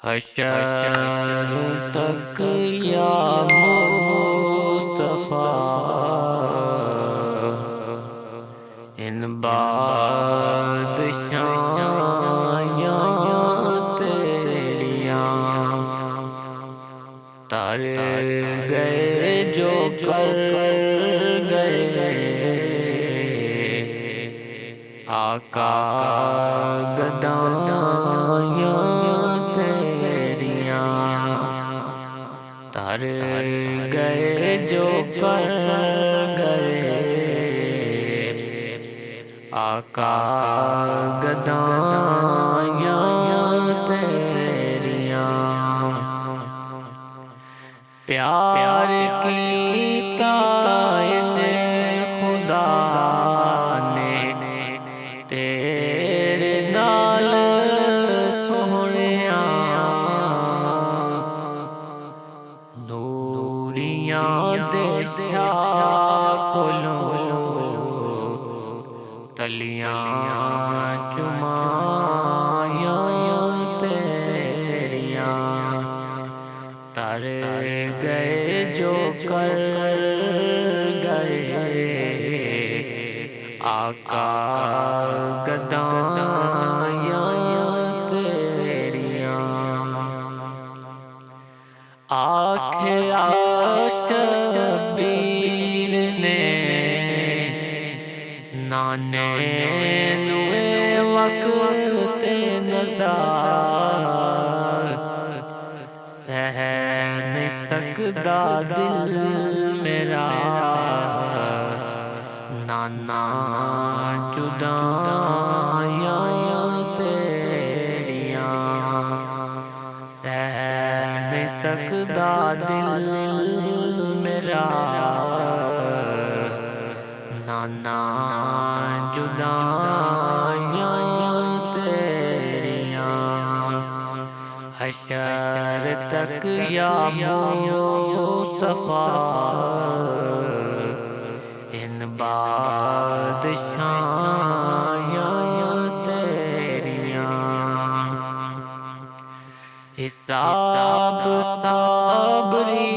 حشر تک یا مصطفیٰ ان بادشاہیاں تیریاں تر گئے جو کر گئے آقا گدایاں تیریاں تر گئے جو کر گئے آقا گدایاں تیریاں پیار کیتا خدا نے تیرے نال سونیا نوریاں دے شاہ کولوں تلیاں چمایاں تیریاں تر گئے جو کر گئے آقا گدایاں تیریاں آکھیا شبیر نے نانے نوے وقت نظر سہ نہیں سکدا دل میرا نانا جدایاں تیریاں سہ نہیں سکدا دل میرا نانا جدایاں تیریاں حشر تک یا مصطفیٰ ان بادشاہیاں تیریاں حساب صابری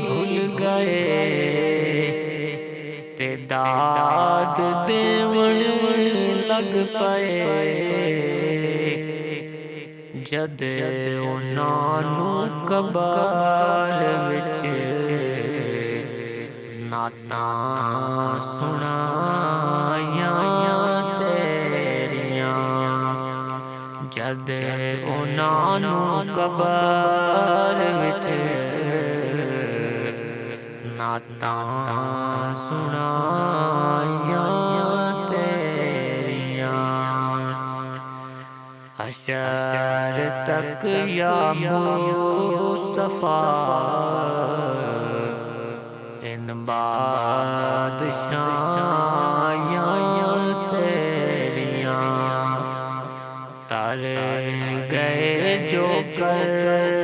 بھول گئے تے داد دیون لگ پئے جد انہاں نوں قبر وچ نعتاں سنایاں تیریاں جد انہاں نوں قبر وچ نعتاں سنایاں تیریاں حشر تک یا مصطفیٰ ان بادشاہیاں تیریاں تر گئے جو کر